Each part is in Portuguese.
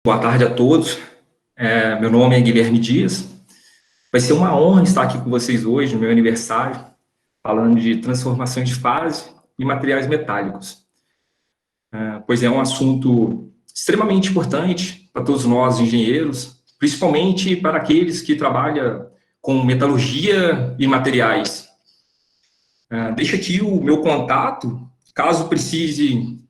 Boa tarde a todos. Meu nome é Guilherme Dias. Vai ser uma honra estar aqui com vocês hoje, no meu aniversário, falando de transformações de fase e materiais metálicos. Pois é um assunto extremamente importante para todos nós, engenheiros, principalmente para aqueles que trabalham com metalurgia e materiais. Deixo aqui o meu contato, caso precise.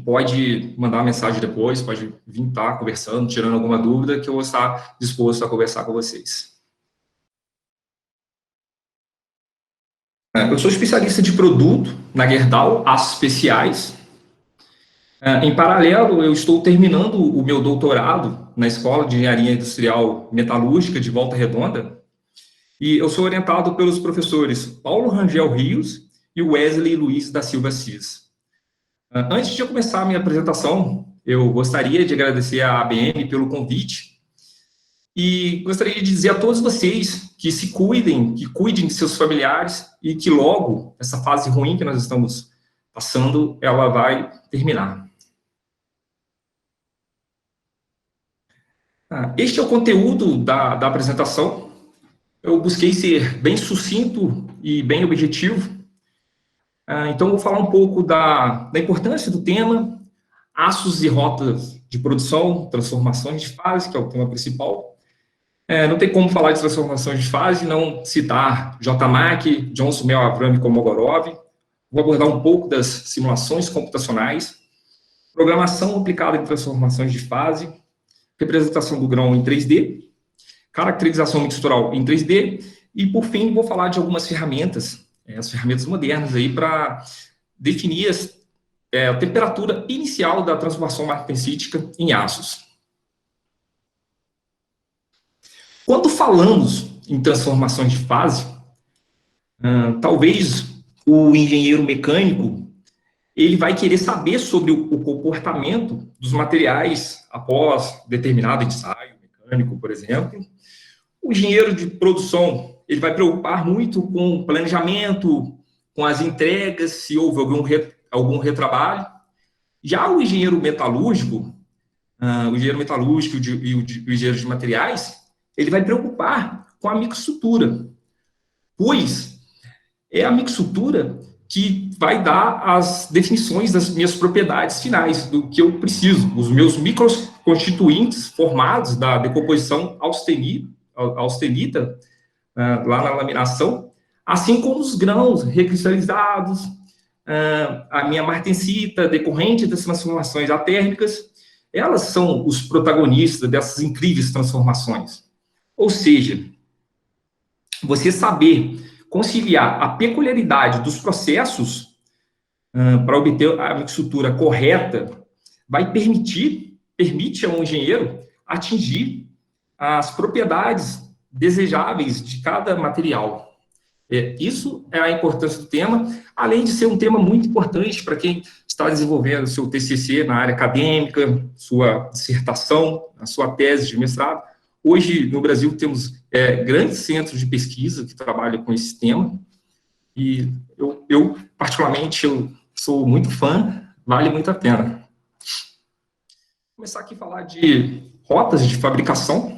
Pode mandar uma mensagem depois, pode vir estar conversando, tirando alguma dúvida, que eu vou estar disposto a conversar com vocês. Eu sou especialista de produto na Gerdau, aços especiais. Em paralelo, eu estou terminando o meu doutorado na Escola de Engenharia Industrial Metalúrgica de Volta Redonda, e eu sou orientado pelos professores Paulo Rangel Rios e Wesley Luiz da Silva Cis. Antes de eu começar a minha apresentação, eu gostaria de agradecer à ABM pelo convite e gostaria de dizer a todos vocês que se cuidem, que cuidem de seus familiares e que logo essa fase ruim que nós estamos passando, ela vai terminar. Este é o conteúdo da apresentação. Eu busquei ser bem sucinto e bem objetivo. Então, vou falar um pouco da importância do tema, aços e rotas de produção, transformações de fase, que é o tema principal. Não tem como falar de transformações de fase e não citar JMAC, Johnson, Mel, Avram e Kolmogorov. Vou abordar um pouco das simulações computacionais, programação aplicada em transformações de fase, representação do grão em 3D, caracterização mixtural em 3D, e, por fim, vou falar de algumas ferramentas, as ferramentas modernas aí para definir a temperatura inicial da transformação martensítica em aços. Quando falamos em transformações de fase, talvez o engenheiro mecânico ele vai querer saber sobre o comportamento dos materiais após determinado ensaio mecânico, por exemplo. O engenheiro de produção ele vai preocupar muito com o planejamento, com as entregas, se houve algum retrabalho. Já o engenheiro metalúrgico e o engenheiro de materiais, ele vai preocupar com a mixtura, pois é a mixtura que vai dar as definições das minhas propriedades finais, do que eu preciso, os meus microconstituintes formados da decomposição austenita, lá na laminação, assim como os grãos recristalizados, a minha martensita decorrente das transformações atérmicas, elas são os protagonistas dessas incríveis transformações. Ou seja, você saber conciliar a peculiaridade dos processos para obter a mixtura correta permite ao engenheiro atingir as propriedades desejáveis de cada material. Isso é a importância do tema, além de ser um tema muito importante para quem está desenvolvendo seu TCC na área acadêmica, sua dissertação, a sua tese de mestrado. Hoje, no Brasil, temos grandes centros de pesquisa que trabalham com esse tema, e eu particularmente, eu sou muito fã, vale muito a pena. Vou começar aqui a falar de rotas de fabricação.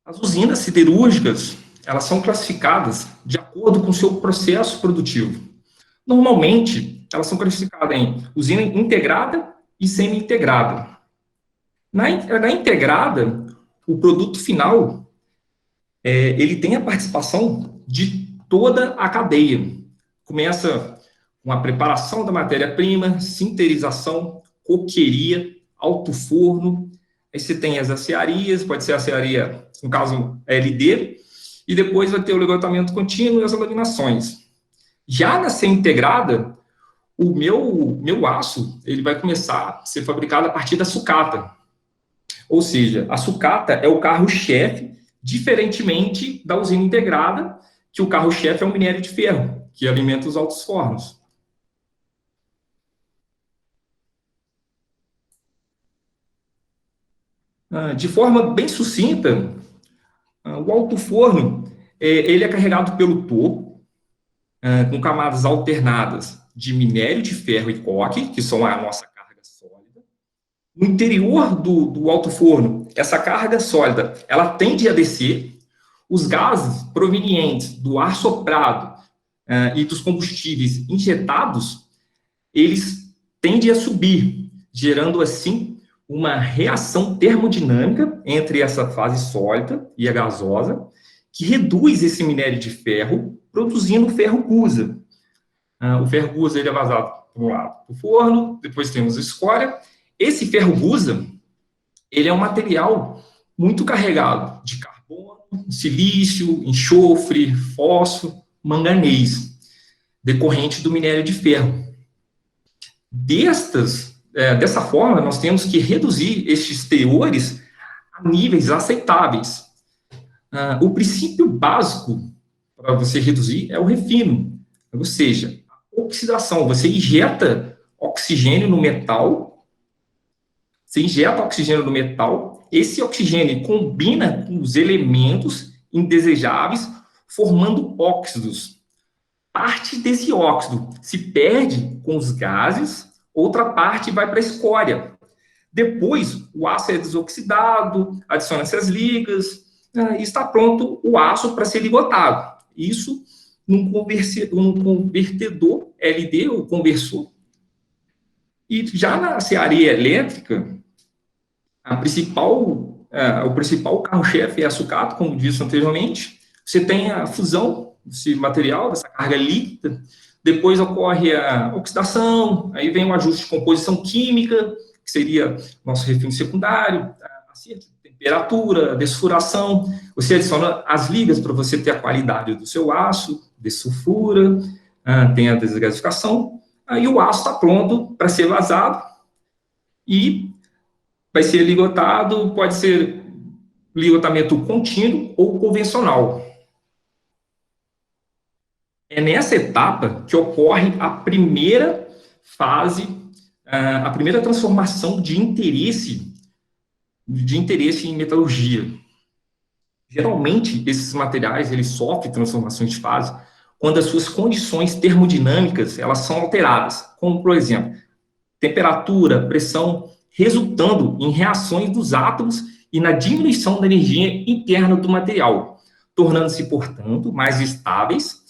As usinas siderúrgicas, elas são classificadas de acordo com o seu processo produtivo. Normalmente, elas são classificadas em usina integrada e semi-integrada. Na integrada, o produto final, ele tem a participação de toda a cadeia. Começa com a preparação da matéria-prima, sinterização, coqueria, alto forno. Aí você tem as acearias, pode ser a acearia, no caso, LD, e depois vai ter o levantamento contínuo e as laminações. Já na semi-integrada, o meu aço ele vai começar a ser fabricado a partir da sucata. Ou seja, a sucata é o carro-chefe, diferentemente da usina integrada, que o carro-chefe é o minério de ferro, que alimenta os altos fornos. De forma bem sucinta, o alto forno ele é carregado pelo topo, com camadas alternadas de minério de ferro e coque, que são a nossa carga sólida. No interior do alto forno, essa carga sólida, ela tende a descer, os gases provenientes do ar soprado e dos combustíveis injetados, eles tendem a subir, gerando, assim, uma reação termodinâmica entre essa fase sólida e a gasosa, que reduz esse minério de ferro, produzindo ferro gusa. O ferro gusa ele é vazado para um lado do forno, depois temos a escória. Esse ferro gusa, ele é um material muito carregado de carbono, silício, enxofre, fósforo, manganês, decorrente do minério de ferro. Dessa forma, nós temos que reduzir estes teores a níveis aceitáveis. O princípio básico para você reduzir é o refino, ou seja, a oxidação. Você injeta oxigênio no metal, esse oxigênio combina com os elementos indesejáveis, formando óxidos. Parte desse óxido se perde com os gases, outra parte vai para a escória. Depois, o aço é desoxidado, adiciona-se as ligas, e está pronto o aço para ser ligotado. Isso num convertedor LD, ou conversor. E já na cearia elétrica, o principal carro-chefe é a sucata, como disse anteriormente. Você tem a fusão desse material, dessa carga líquida, depois ocorre a oxidação, aí vem o ajuste de composição química, que seria nosso refino secundário, acerto de temperatura, desfuração, você adiciona as ligas para você ter a qualidade do seu aço, dessulfura, tem a desgasificação, aí o aço está pronto para ser vazado e vai ser ligotado, pode ser ligotamento contínuo ou convencional. É nessa etapa que ocorre a primeira fase, a primeira transformação de interesse em metalurgia. Geralmente, esses materiais eles sofrem transformações de fase quando as suas condições termodinâmicas elas são alteradas, como, por exemplo, temperatura, pressão, resultando em reações dos átomos e na diminuição da energia interna do material, tornando-se, portanto, mais estáveis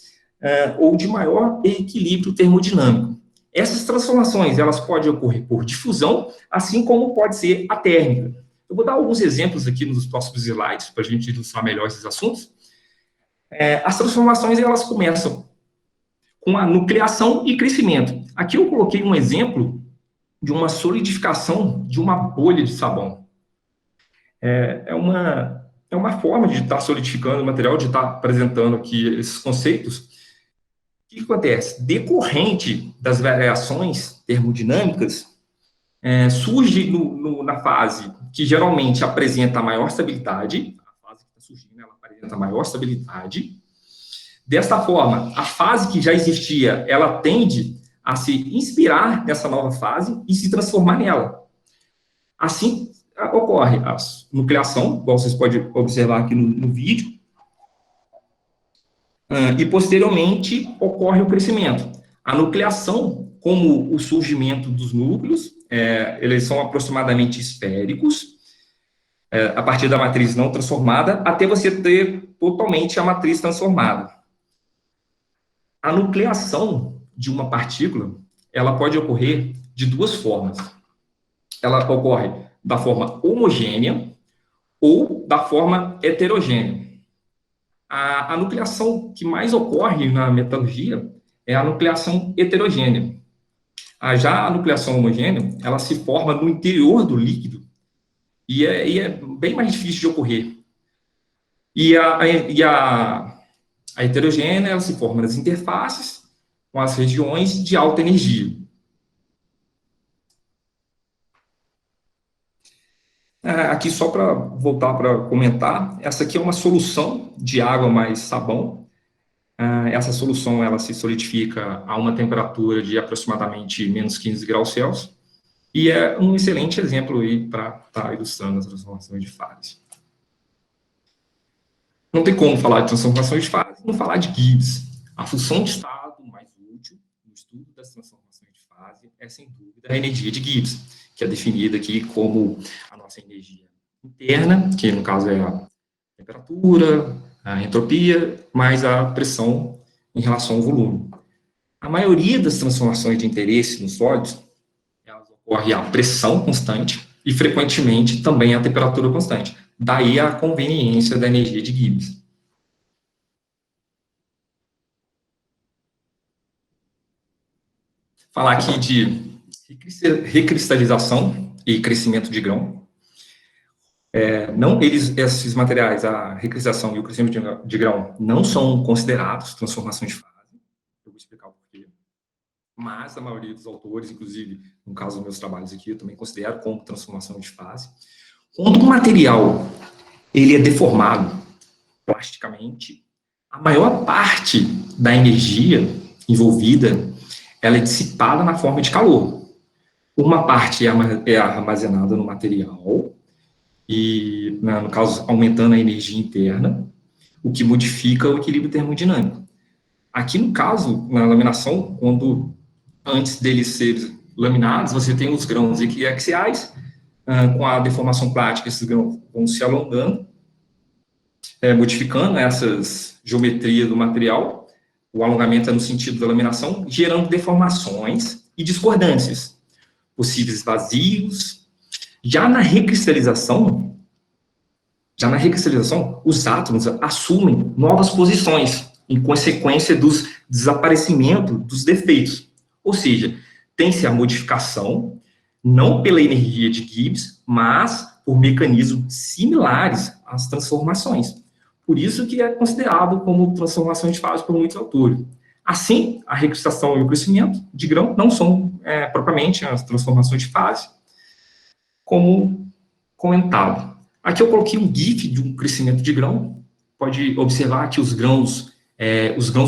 ou de maior equilíbrio termodinâmico. Essas transformações elas podem ocorrer por difusão, assim como pode ser a térmica. Eu vou dar alguns exemplos aqui nos próximos slides, para a gente ilustrar melhor esses assuntos. As transformações elas começam com a nucleação e crescimento. Aqui eu coloquei um exemplo de uma solidificação de uma bolha de sabão. É uma forma de estar solidificando o material, de estar apresentando aqui esses conceitos. O que acontece? Decorrente das variações termodinâmicas, surge na fase que geralmente apresenta maior estabilidade, a fase que está surgindo, ela apresenta maior estabilidade. Desta forma, a fase que já existia, ela tende a se inspirar nessa nova fase e se transformar nela. Assim, ocorre a nucleação, igual vocês podem observar aqui no vídeo, e posteriormente ocorre o crescimento. A nucleação, como o surgimento dos núcleos, eles são aproximadamente esféricos, a partir da matriz não transformada, até você ter totalmente a matriz transformada. A nucleação de uma partícula, ela pode ocorrer de duas formas. Ela ocorre da forma homogênea ou da forma heterogênea. A nucleação que mais ocorre na metalurgia é a nucleação heterogênea. Já a nucleação homogênea, ela se forma no interior do líquido e é bem mais difícil de ocorrer. E a heterogênea, ela se forma nas interfaces com as regiões de alta energia. Aqui, só para voltar para comentar, essa aqui é uma solução de água mais sabão. Essa solução ela se solidifica a uma temperatura de aproximadamente menos 15 graus Celsius, e é um excelente exemplo aí para estar ilustrando as transformações de fase. Não tem como falar de transformações de fase e não falar de Gibbs. A função de estado mais útil no estudo das transformações de fase é, sem dúvida, a energia de Gibbs, que é definida aqui como a nossa energia interna, que no caso é a temperatura, a entropia, mais a pressão em relação ao volume. A maioria das transformações de interesse nos sólidos, elas ocorrem a pressão constante e, frequentemente, também a temperatura constante. Daí a conveniência da energia de Gibbs. Falar aqui de recristalização e crescimento de grão. Esses materiais, a recristalização e o crescimento de grão, não são considerados transformações de fase. Eu vou explicar o porquê. Mas a maioria dos autores, inclusive, no caso dos meus trabalhos aqui, eu também considero como transformação de fase. Quando o material ele é deformado plasticamente, a maior parte da energia envolvida ela é dissipada na forma de calor. Uma parte é armazenada no material, e, no caso, aumentando a energia interna, o que modifica o equilíbrio termodinâmico. Aqui, no caso, na laminação, quando antes deles serem laminados, você tem os grãos equiaxiais, com a deformação plástica, esses grãos vão se alongando, modificando essas geometrias do material. O alongamento é no sentido da laminação, gerando deformações e discordâncias, possíveis vazios. Já na recristalização, os átomos assumem novas posições, em consequência dos desaparecimento dos defeitos. Ou seja, tem-se a modificação, não pela energia de Gibbs, mas por mecanismos similares às transformações. Por isso que é considerado como transformação de fase por muitos autores. Assim, a recristação e o crescimento de grão não são propriamente as transformações de fase, como comentado. Aqui eu coloquei um GIF de um crescimento de grão. Pode observar que os grãos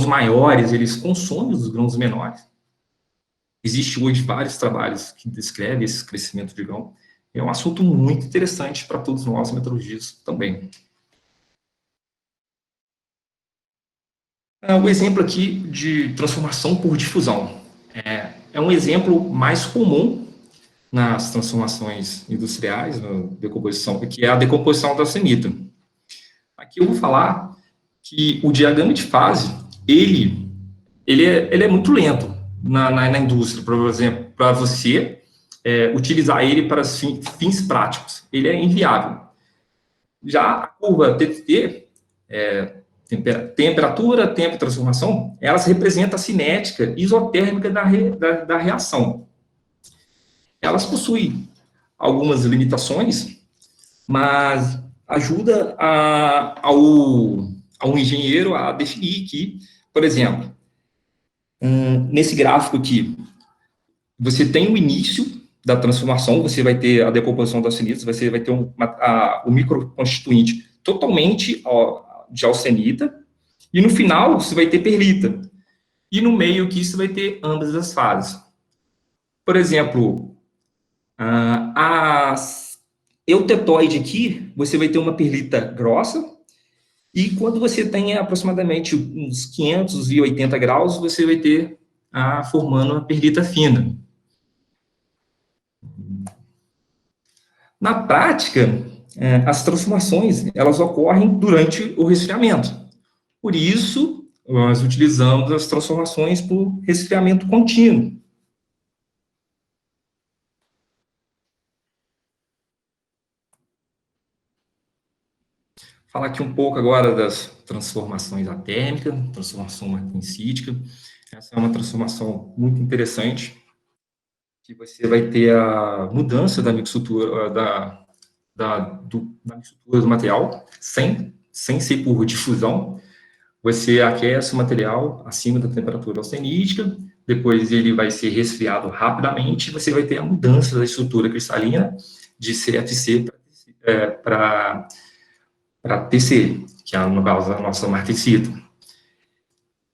maiores, eles consomem os grãos menores. Existem hoje vários trabalhos que descrevem esse crescimento de grão. É um assunto muito interessante para todos nós, metalurgistas, também. O exemplo aqui de transformação por difusão. É um exemplo mais comum nas transformações industriais, na decomposição, que é a decomposição da arsenita. Aqui eu vou falar que o diagrama de fase, ele é muito lento na indústria, por exemplo, para você utilizar ele para fins práticos. Ele é inviável. Já a curva TTT, temperatura, tempo e transformação, elas representam a cinética isotérmica da reação. Elas possuem algumas limitações, mas ajuda ao engenheiro a definir que, por exemplo, nesse gráfico aqui, você tem o início da transformação, você vai ter a decomposição das senitas, você vai ter o microconstituinte totalmente de alcenita, e no final você vai ter perlita. E no meio aqui você vai ter ambas as fases. Por exemplo, a eutetoide aqui, você vai ter uma perlita grossa, e quando você tem aproximadamente uns 580 graus, você vai ter formando uma perlita fina. Na prática, as transformações, elas ocorrem durante o resfriamento. Por isso, nós utilizamos as transformações por resfriamento contínuo. Falar aqui um pouco agora das transformações atérmicas, transformação martensítica. Essa é uma transformação muito interessante, que você vai ter a mudança da mixtura, da mixtura do material, sem ser por difusão. Você aquece o material acima da temperatura alcenítica, depois ele vai ser resfriado rapidamente, e você vai ter a mudança da estrutura cristalina de CFC para TC, que é, no caso, a nossa martensita.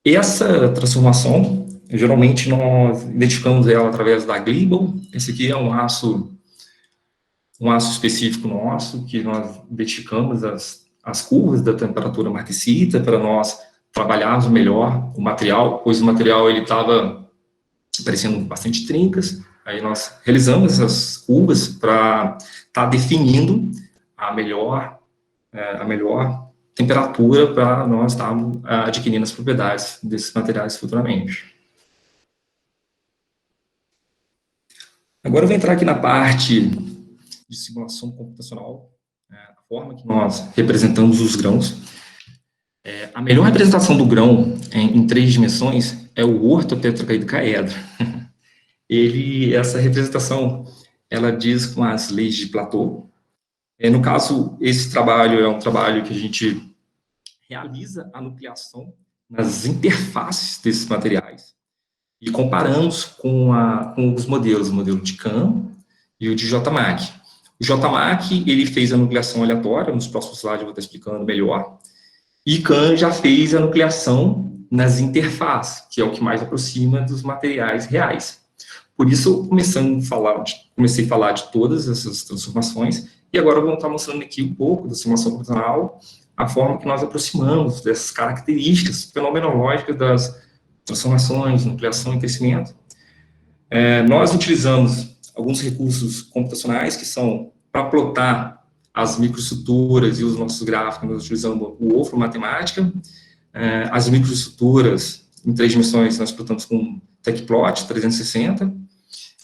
Essa transformação, geralmente, nós identificamos ela através da Glibal. Esse aqui é um aço específico nosso, que nós identificamos as curvas da temperatura martensita para nós trabalharmos melhor o material, pois o material ele estava parecendo bastante trincas. Aí nós realizamos essas curvas para estar definindo a melhor temperatura para nós estarmos adquirindo as propriedades desses materiais futuramente. Agora eu vou entrar aqui na parte de simulação computacional, a forma que nós representamos os grãos. A melhor representação do grão em 3 dimensões é o ortotetracaedocaedro. Essa representação, ela diz com as leis de Platão. No caso, esse trabalho é um trabalho que a gente realiza a nucleação nas interfaces desses materiais e comparamos com os modelos, o modelo de Kahn e o de JMAC. O JMAC, ele fez a nucleação aleatória, nos próximos slides eu vou estar explicando melhor, e Kahn já fez a nucleação nas interfaces, que é o que mais aproxima dos materiais reais. Por isso, comecei a falar de todas essas transformações, e agora eu vou estar mostrando aqui um pouco da simulação computacional, a forma que nós aproximamos dessas características fenomenológicas das transformações, nucleação e crescimento. Nós utilizamos alguns recursos computacionais que são para plotar as microestruturas e os nossos gráficos, nós utilizamos o Wolfram Matemática. As microestruturas em 3 dimensões nós plotamos com TechPlot 360.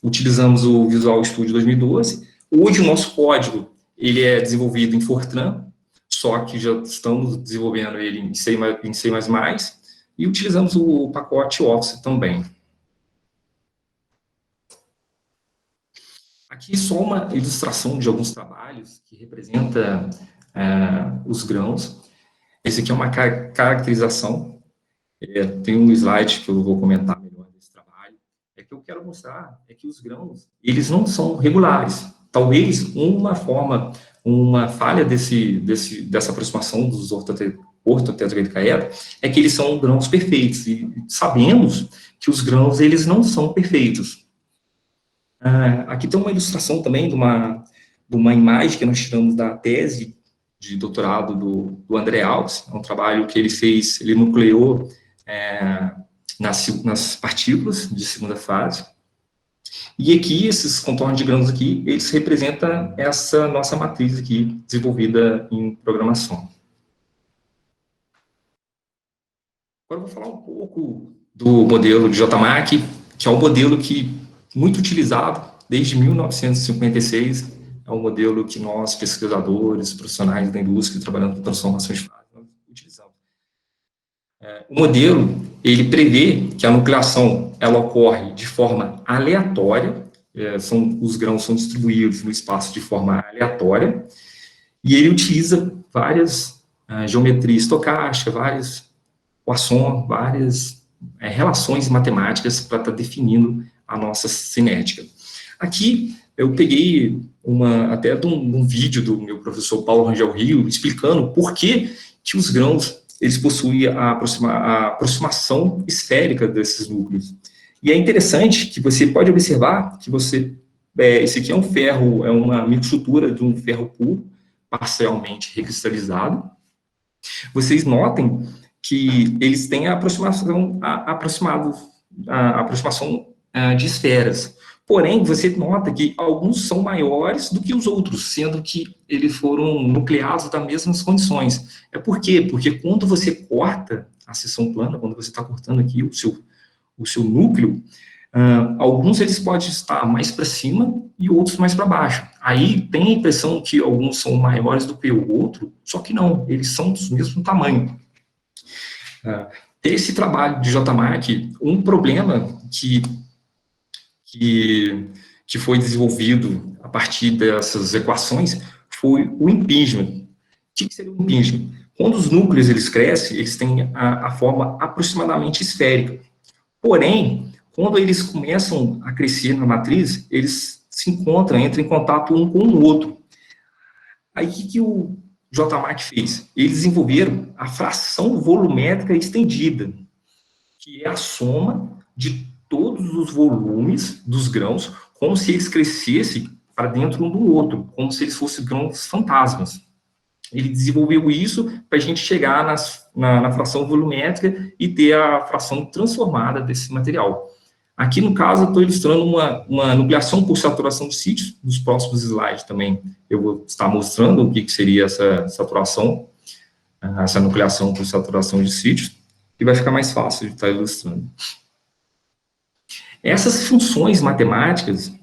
Utilizamos o Visual Studio 2012. Hoje o nosso código ele é desenvolvido em Fortran, só que já estamos desenvolvendo ele em C++, e utilizamos o pacote Office também. Aqui só uma ilustração de alguns trabalhos que representa os grãos. Esse aqui é uma caracterização. Tem um slide que eu vou comentar melhor desse trabalho. Que eu quero mostrar é que os grãos, eles não são regulares. Talvez uma falha dessa aproximação dos ortotetracaedocaedros é que eles são grãos perfeitos. E sabemos que os grãos, eles não são perfeitos. Aqui tem uma ilustração também de uma imagem que nós tiramos da tese de doutorado do André Alves, é um trabalho que ele fez, ele nucleou nas partículas de segunda fase, e aqui, esses contornos de grãos aqui, eles representam essa nossa matriz aqui, desenvolvida em programação. Agora eu vou falar um pouco do modelo de JMAC, que é um modelo muito utilizado desde 1956, é um modelo que nós, pesquisadores, profissionais da indústria, trabalhando com transformações de fase, nós utilizamos. O modelo, ele prevê que a nucleação, ela ocorre de forma aleatória, os grãos são distribuídos no espaço de forma aleatória, e ele utiliza várias geometrias estocásticas, várias relações matemáticas para estar definindo a nossa cinética. Aqui, eu peguei até de um vídeo do meu professor Paulo Rangel Rio, explicando por que os grãos eles possuem a aproximação esférica desses núcleos. E é interessante que você pode observar que esse aqui é um ferro, é uma microestrutura de um ferro puro, parcialmente recristalizado. Vocês notem que eles têm a aproximação de esferas. Porém, você nota que alguns são maiores do que os outros, sendo que eles foram nucleados das mesmas condições. Por quê? Porque quando você corta a seção plana, quando você está cortando aqui o seu núcleo, alguns eles podem estar mais para cima e outros mais para baixo. Aí tem a impressão que alguns são maiores do que o outro, só que não, eles são do mesmo tamanho. Esse trabalho de JMAC, um problema que foi desenvolvido a partir dessas equações foi o impingement. O que seria o impingement? Quando os núcleos eles crescem, eles têm a forma aproximadamente esférica. Porém, quando eles começam a crescer na matriz, eles entram em contato um com o outro. Aí, o que o JMAC fez? Eles desenvolveram a fração volumétrica estendida, que é a soma de todos os volumes dos grãos, como se eles crescessem para dentro um do outro, como se eles fossem grãos fantasmas. Ele desenvolveu isso para a gente chegar na fração volumétrica e ter a fração transformada desse material. Aqui, no caso, eu estou ilustrando uma nucleação por saturação de sítios. Nos próximos slides também eu vou estar mostrando o que seria essa saturação, essa nucleação por saturação de sítios, e vai ficar mais fácil de estar ilustrando. Essas funções matemáticas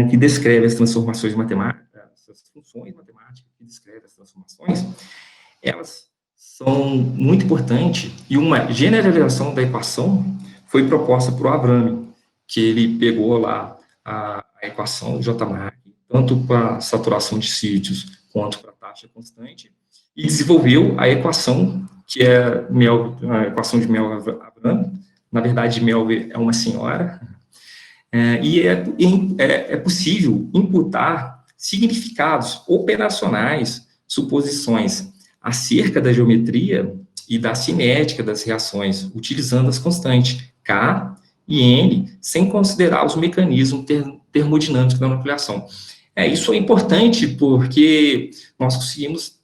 que descrevem as transformações matemáticas, essas funções matemáticas que descrevem as transformações, elas são muito importantes, e uma generalização da equação foi proposta por Abrami, que ele pegou lá a equação J-Mark, tanto para saturação de sítios quanto para taxa constante, e desenvolveu a equação, que é a equação de Melvin-Abrami. Na verdade, Melvin é uma senhora, e é possível imputar significados operacionais, suposições acerca da geometria e da cinética das reações, utilizando as constantes K e N, sem considerar os mecanismos termodinâmicos da nucleação. Isso é importante porque nós conseguimos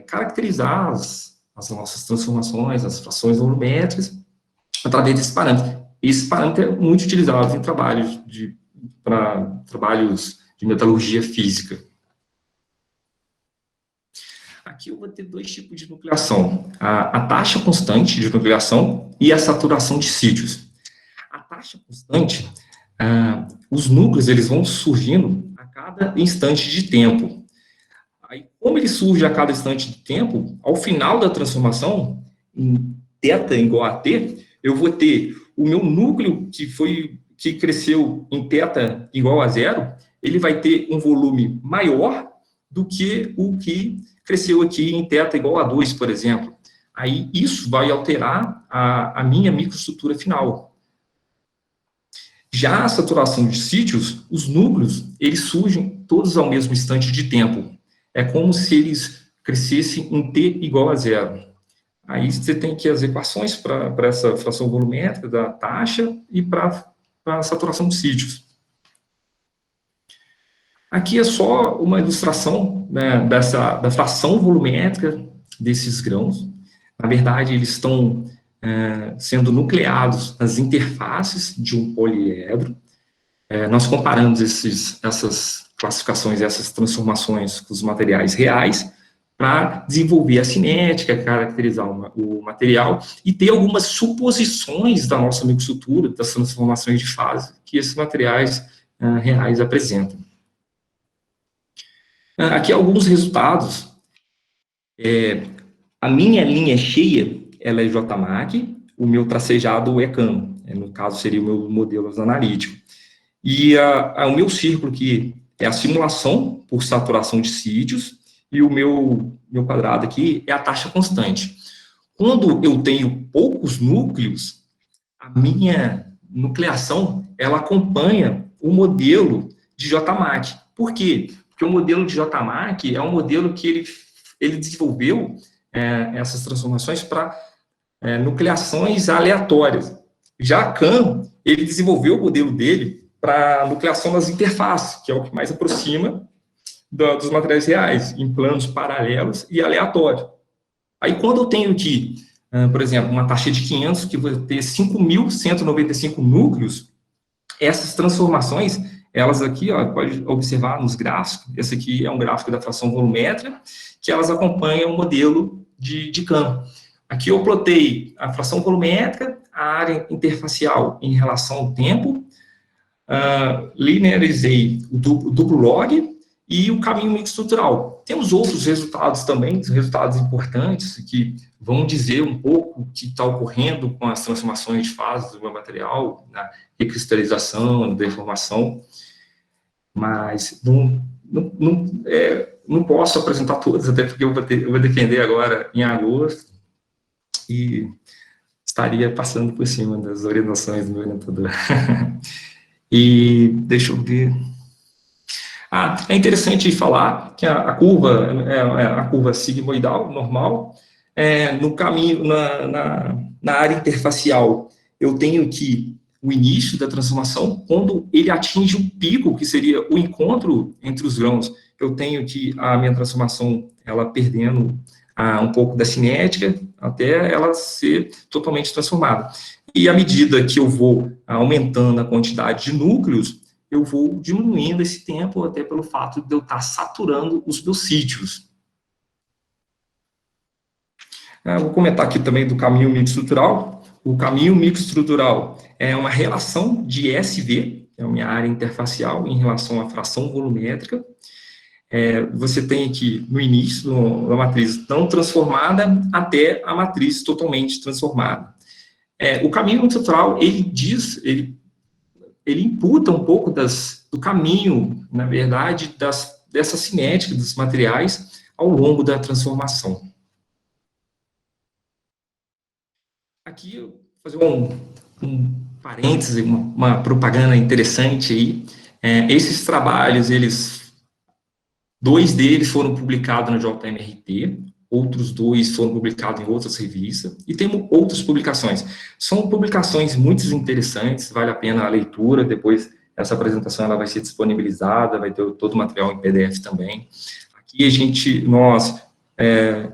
caracterizar as nossas transformações, as frações volumétricas, através desse parâmetro. Esse parâmetro é muito utilizado em trabalhos de metalurgia física. Aqui eu vou ter dois tipos de nucleação: a taxa constante de nucleação e a saturação de sítios. A taxa constante, os núcleos eles vão surgindo a cada instante de tempo. Aí, como ele surge a cada instante de tempo, ao final da transformação, em θ igual a T, eu vou ter o meu núcleo que cresceu em θ igual a 0, ele vai ter um volume maior do que o que cresceu aqui em θ igual a 2, por exemplo. Aí, isso vai alterar a minha microestrutura final. Já a saturação de sítios, os núcleos, eles surgem todos ao mesmo instante de tempo. É como se eles crescessem em T igual a 0. Aí você tem aqui as equações para essa fração volumétrica da taxa e para a saturação de sítios. Aqui é só uma ilustração, né, da fração volumétrica desses grãos. Na verdade, eles estão sendo nucleados nas interfaces de um poliedro. Nós comparamos essas classificações, essas transformações com os materiais reais, para desenvolver a cinética, caracterizar o material e ter algumas suposições da nossa microestrutura, das transformações de fase que esses materiais reais apresentam. Aqui alguns resultados. A minha linha cheia, ela é J-Mark, o meu tracejado é CAM, no caso seria o meu modelo analítico. E o meu círculo aqui é a simulação por saturação de sítios, e o meu quadrado aqui é a taxa constante. Quando eu tenho poucos núcleos, a minha nucleação, ela acompanha o modelo de J-Mark. Por quê? Porque o modelo de J-Mark é um modelo que ele desenvolveu essas transformações para nucleações aleatórias. Já CAM, ele desenvolveu o modelo dele para nucleação das interfaces, que é o que mais aproxima dos materiais reais, em planos paralelos e aleatórios. Aí, quando eu tenho aqui, por exemplo, uma taxa de 500, que vai ter 5.195 núcleos, essas transformações, elas aqui, pode observar nos gráficos, esse aqui é um gráfico da fração volumétrica, que elas acompanham o modelo de CAM. Aqui eu plotei a fração volumétrica, a área interfacial em relação ao tempo, linearizei o duplo log e o caminho microestrutural. Temos outros resultados também, resultados importantes, que vão dizer um pouco o que está ocorrendo com as transformações de fase do meu material, na recristalização, deformação, mas não posso apresentar todos, até porque eu vou defender agora em agosto, e estaria passando por cima das orientações do meu orientador. E deixa eu ver. É interessante falar que a curva é a curva sigmoidal, normal. No caminho, na área interfacial, eu tenho aqui o início da transformação, quando ele atinge um pico, que seria o encontro entre os grãos. Eu tenho aqui a minha transformação, ela perdendo um pouco da cinética, até ela ser totalmente transformada. E à medida que eu vou aumentando a quantidade de núcleos, eu vou diminuindo esse tempo, até pelo fato de eu estar saturando os meus sítios. Vou comentar aqui também do caminho microestrutural. O caminho microestrutural é uma relação de SV, é uma área interfacial, em relação à fração volumétrica. Você tem aqui, no início, a matriz não transformada, até a matriz totalmente transformada. O caminho microestrutural, ele imputa um pouco do caminho, na verdade, dessa cinética dos materiais ao longo da transformação. Aqui, eu vou fazer um parêntese, uma propaganda interessante aí. Esses trabalhos, dois deles foram publicados na JMRT, outros dois foram publicados em outras revistas, e temos outras publicações. São publicações muito interessantes, vale a pena a leitura, depois essa apresentação ela vai ser disponibilizada, vai ter todo o material em PDF também. Aqui nós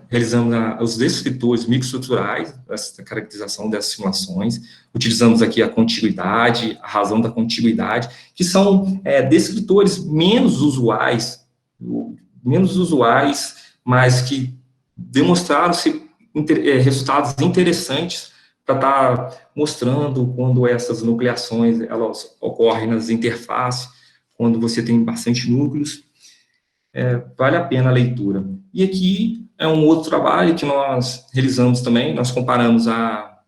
realizamos os descritores microestruturais, essa caracterização dessas simulações, utilizamos aqui a contiguidade, a razão da contiguidade, que são descritores menos usuais, mas que demonstraram-se resultados interessantes para estar mostrando quando essas nucleações elas ocorrem nas interfaces, quando você tem bastante núcleos, vale a pena a leitura. E aqui é um outro trabalho que nós realizamos também, nós comparamos a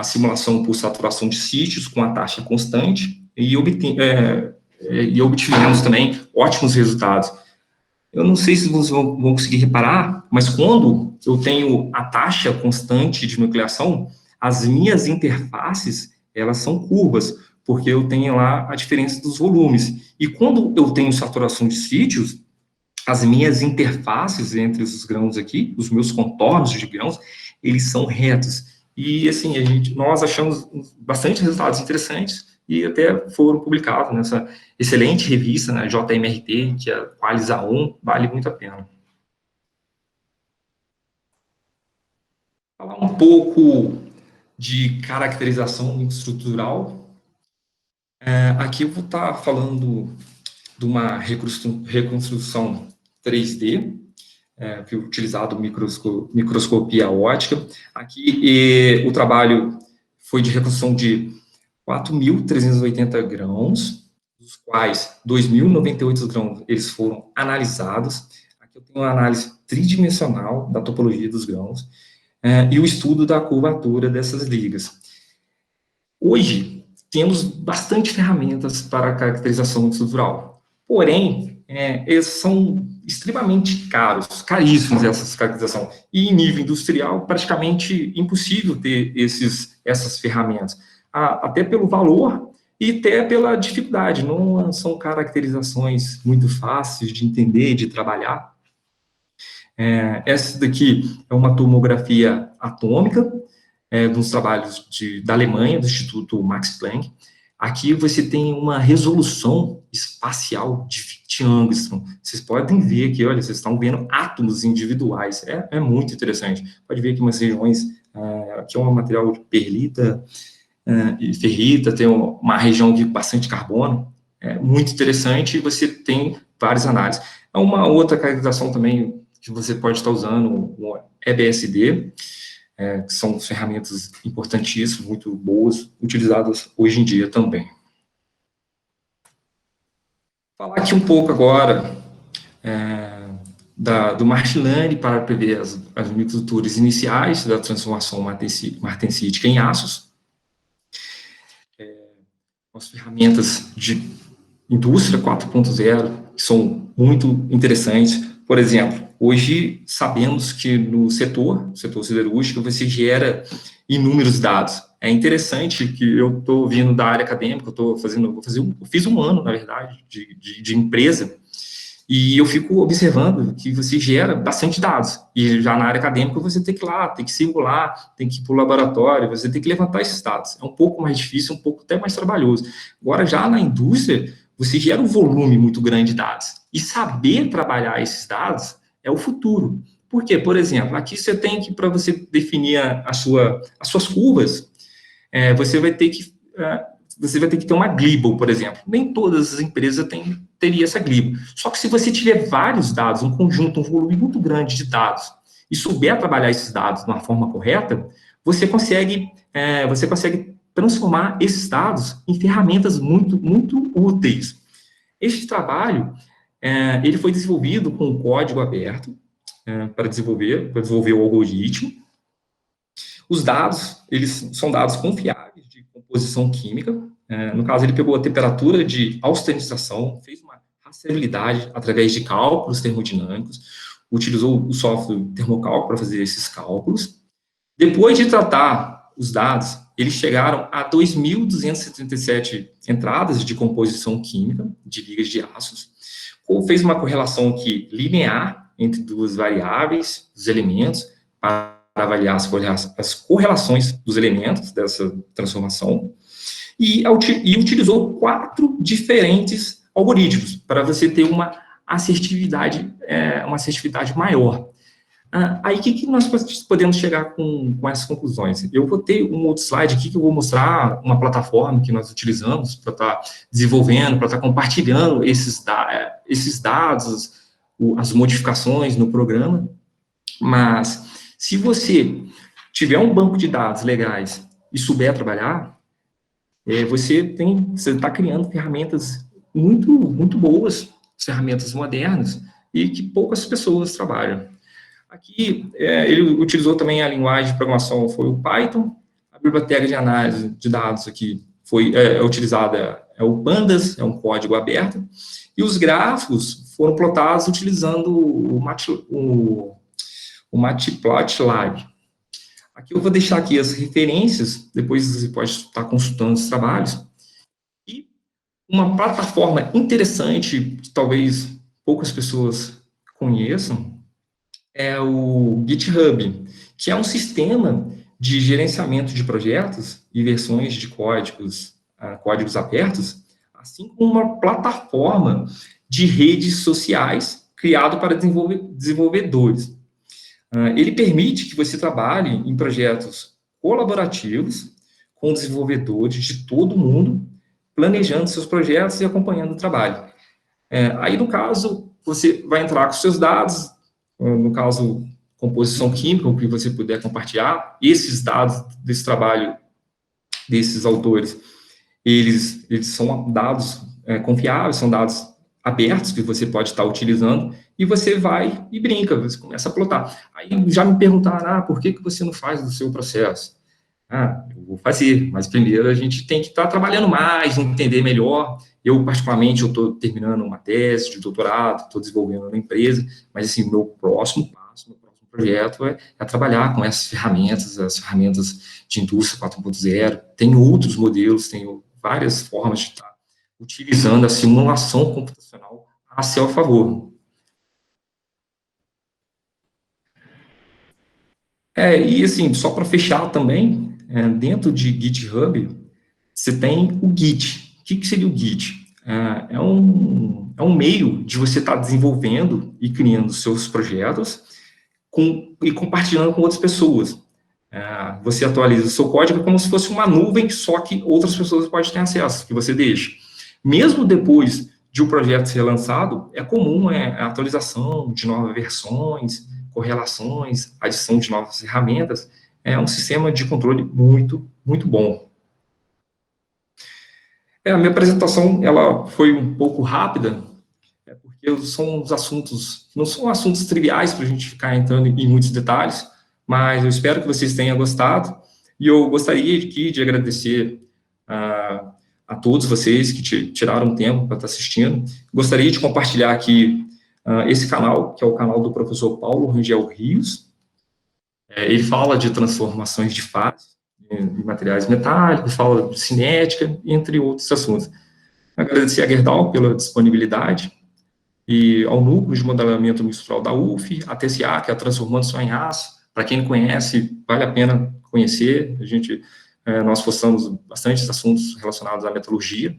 simulação por saturação de sítios com a taxa constante e obtivemos também ótimos resultados. Eu não sei se vocês vão conseguir reparar, mas quando eu tenho a taxa constante de nucleação, as minhas interfaces, elas são curvas, porque eu tenho lá a diferença dos volumes. E quando eu tenho saturação de sítios, as minhas interfaces entre os grãos aqui, os meus contornos de grãos, eles são retos. E, assim, nós achamos bastante resultados interessantes, e até foram publicados nessa excelente revista, né, JMRT, que é a Qualis A1, vale muito a pena. Falar um pouco de caracterização estrutural. Aqui eu vou estar falando de uma reconstrução 3D, que é utilizado microscopia óptica. Aqui o trabalho foi de reconstrução de 4.380 grãos, dos quais 2.098 grãos eles foram analisados. Aqui eu tenho uma análise tridimensional da topologia dos grãos e o estudo da curvatura dessas ligas. Hoje, temos bastante ferramentas para caracterização estrutural, porém, eles são extremamente caríssimos essas caracterizações, e em nível industrial, praticamente impossível ter essas ferramentas, até pelo valor e até pela dificuldade, não são caracterizações muito fáceis de entender, de trabalhar. Essa daqui é uma tomografia atômica, dos trabalhos da Alemanha, do Instituto Max Planck. Aqui você tem uma resolução espacial de 20 angstrom. Vocês podem ver aqui, olha, vocês estão vendo átomos individuais. É muito interessante. Pode ver aqui umas regiões, aqui é um material de perlita e ferrita, tem uma região de bastante carbono. É muito interessante e você tem várias análises. Uma outra caracterização também que você pode estar usando, o EBSD, que são ferramentas importantíssimas, muito boas, utilizadas hoje em dia também. Falar aqui um pouco agora do Martellani para prever as microestruturas iniciais da transformação martensítica em aços. As ferramentas de indústria 4.0, que são muito interessantes. Por exemplo, hoje sabemos que no setor siderúrgico, você gera inúmeros dados. É interessante que eu estou vindo da área acadêmica, eu fiz um ano, na verdade, de empresa, e eu fico observando que você gera bastante dados. E já na área acadêmica, você tem que ir lá, tem que simular, tem que ir para o laboratório, você tem que levantar esses dados. É um pouco mais difícil, um pouco até mais trabalhoso. Agora, já na indústria, você gera um volume muito grande de dados. E saber trabalhar esses dados é o futuro. Por quê? Por exemplo, aqui você tem que, para você definir as suas curvas, você vai ter que ter uma Glibble, por exemplo. Nem todas as empresas teriam essa Glibble. Só que se você tiver vários dados, um conjunto, um volume muito grande de dados, e souber trabalhar esses dados de uma forma correta, você consegue transformar esses dados em ferramentas muito, muito úteis. Este trabalho, ele foi desenvolvido com um código aberto, para desenvolver o algoritmo. Os dados, eles são dados confiáveis de composição química. No caso, ele pegou a temperatura de austerização, fez uma rastreabilidade através de cálculos termodinâmicos, utilizou o software Termocalc para fazer esses cálculos. Depois de tratar os dados, eles chegaram a 2.277 entradas de composição química de ligas de ácidos, fez uma correlação aqui linear entre duas variáveis, dos elementos, para avaliar as correlações dos elementos dessa transformação, e utilizou 4 diferentes algoritmos para você ter uma assertividade maior. Aí, o que nós podemos chegar com essas conclusões? Eu vou ter um outro slide aqui que eu vou mostrar uma plataforma que nós utilizamos para estar desenvolvendo, para estar compartilhando esses dados, as modificações no programa. Mas, se você tiver um banco de dados legais e souber trabalhar, você está criando ferramentas muito, muito boas, ferramentas modernas, e que poucas pessoas trabalham. Aqui, ele utilizou também a linguagem de programação, foi o Python. A biblioteca de análise de dados aqui foi utilizada, o Pandas, é um código aberto. E os gráficos foram plotados utilizando o Matplotlib. Aqui eu vou deixar aqui as referências, depois você pode estar consultando os trabalhos. E uma plataforma interessante, que talvez poucas pessoas conheçam, é o GitHub, que é um sistema de gerenciamento de projetos e versões de códigos abertos, assim como uma plataforma de redes sociais criado para desenvolvedores. Ele permite que você trabalhe em projetos colaborativos com desenvolvedores de todo o mundo, planejando seus projetos e acompanhando o trabalho. Aí, no caso, você vai entrar com seus dados, no caso, composição química, o que você puder compartilhar. Esses dados desse trabalho, desses autores, eles são dados confiáveis, são dados abertos que você pode estar utilizando, e você vai e brinca, você começa a plotar. Aí já me perguntaram, por que você não faz do seu processo? Eu vou fazer, mas primeiro a gente tem que estar trabalhando mais, entender melhor. Eu, particularmente, estou terminando uma tese de doutorado, estou desenvolvendo uma empresa, mas, assim, meu próximo passo, meu próximo projeto é trabalhar com essas ferramentas, as ferramentas de indústria 4.0. Tem outros modelos, tem várias formas de estar utilizando a simulação computacional a seu favor. E, assim, só para fechar também, dentro de GitHub, você tem o Git. O que seria o Git? É um meio de você estar desenvolvendo e criando seus projetos e compartilhando com outras pessoas. Você atualiza o seu código como se fosse uma nuvem, só que outras pessoas podem ter acesso, que você deixa. Mesmo depois de um projeto ser lançado, é comum a atualização de novas versões, correlações, adição de novas ferramentas. É um sistema de controle muito, muito bom. A minha apresentação ela foi um pouco rápida, porque são os assuntos, não são assuntos triviais para a gente ficar entrando em muitos detalhes, mas eu espero que vocês tenham gostado, e eu gostaria de agradecer a todos vocês que tiraram tempo para estar assistindo. Gostaria de compartilhar aqui esse canal, que é o canal do professor Paulo Rangel Rios. Ele fala de transformações de fase em materiais metálicos, fala de cinética, entre outros assuntos. Agradecer a Gerdau pela disponibilidade, e ao Núcleo de Modelamento Mistural da UF, a TCA, que é a Transformando Só em Aço. Para quem não conhece, vale a pena conhecer. Nós postamos bastante assuntos relacionados à metalurgia.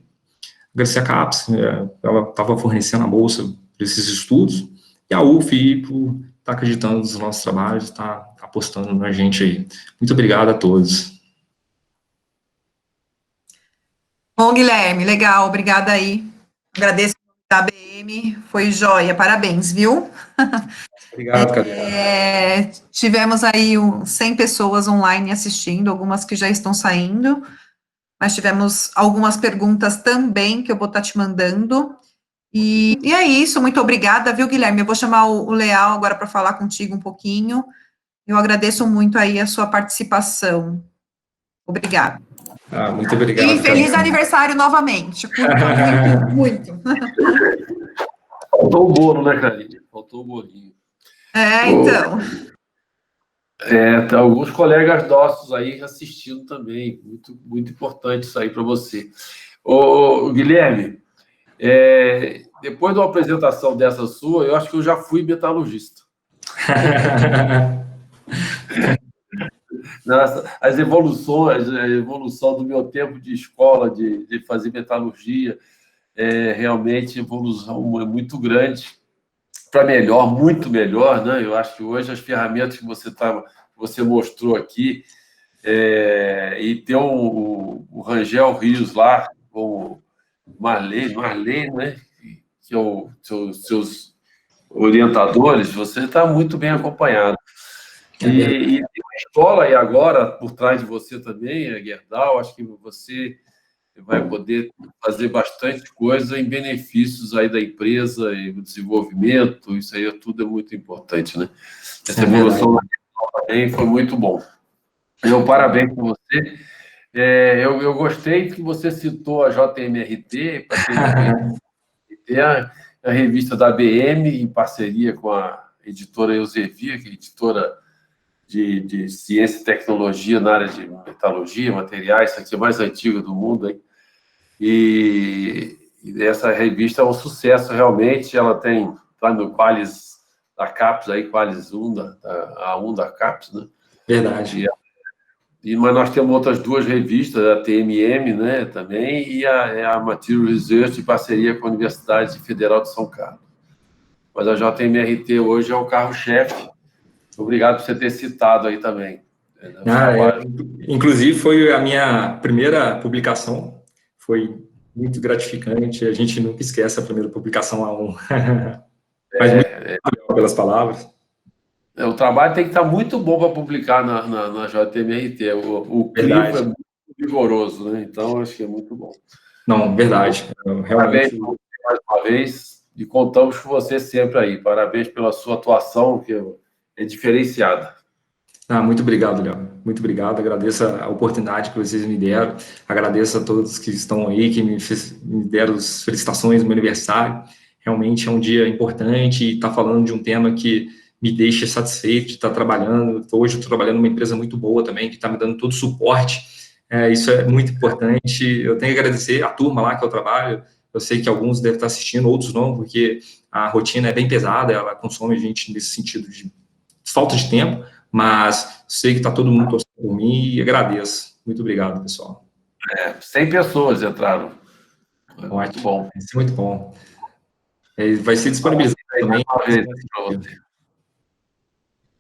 Agradecer a CAPES, ela estava fornecendo a bolsa para esses estudos, e a UF por estar acreditando nos nossos trabalhos, está apostando na gente aí. Muito obrigado a todos. Bom, Guilherme, legal, obrigada aí. Agradeço a ABM, foi joia, parabéns, viu? Obrigado, Cadê? Tivemos aí 100 pessoas online assistindo, algumas que já estão saindo, mas tivemos algumas perguntas também que eu vou estar te mandando. E é isso, muito obrigada, viu, Guilherme? Eu vou chamar o Leal agora para falar contigo um pouquinho. Eu agradeço muito aí a sua participação. Obrigada. Muito E obrigado, feliz Cadê? aniversário novamente. Curta muito, muito. Faltou o bolo, né, Karine? Faltou o bolinho. Então. Tem alguns colegas nossos aí assistindo também. Muito, muito importante isso aí para você. Guilherme, depois de uma apresentação dessa sua, eu acho que eu já fui metalurgista. As evoluções, a evolução do meu tempo de escola, de fazer metalurgia, realmente a evolução é muito grande, para melhor, muito melhor, né? Eu acho que hoje as ferramentas que você mostrou aqui, e ter o Rangel Rios lá, com o Marlene, né? Que é seus orientadores, você está muito bem acompanhado. E tem uma escola aí agora, por trás de você também, a Gerdau, acho que você vai poder fazer bastante coisa em benefícios aí da empresa e do desenvolvimento, isso aí tudo é muito importante, né? Essa evolução também foi muito bom. Parabéns para você. Eu gostei que você citou a JMRT, para quem não conhece, a revista da ABM, em parceria com a editora Elsevier, que é editora de ciência e tecnologia na área de metalurgia, materiais, essa aqui é a mais antiga do mundo, hein? E essa revista é um sucesso, realmente. Ela está no Qualis da CAPES, aí, Qualis 1, A1 da CAPES, né? Verdade. Mas nós temos outras duas revistas, a TMM, né, também, e a Material Research, em parceria com a Universidade Federal de São Carlos. Mas a JMRT hoje é o carro-chefe. Obrigado por você ter citado aí também. Inclusive, foi a minha primeira publicação. Foi muito gratificante. A gente nunca esquece a primeira publicação A1. Mas muito obrigado pelas palavras. O trabalho tem que estar muito bom para publicar na JMRT. O crivo é muito vigoroso, né? Então, acho que é muito bom. Não, verdade. Parabéns mais uma vez e contamos com você sempre aí. Parabéns pela sua atuação, que é diferenciada. Muito obrigado, Léo. Muito obrigado. Agradeço a oportunidade que vocês me deram. Agradeço a todos que estão aí, que me deram as felicitações no meu aniversário. Realmente é um dia importante e estar falando de um tema que me deixa satisfeito de estar trabalhando. Hoje eu estou trabalhando numa empresa muito boa também, que está me dando todo o suporte. Isso é muito importante. Eu tenho que agradecer a turma lá que eu trabalho. Eu sei que alguns devem estar assistindo, outros não, porque a rotina é bem pesada, ela consome a gente nesse sentido de falta de tempo, mas sei que está todo mundo torcendo por mim e agradeço. Muito obrigado, pessoal. 100 pessoas entraram. Ótimo. Muito bom. Vai ser muito bom. Vai ser disponibilizado também.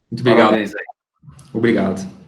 Muito obrigado. Parabéns aí. Obrigado.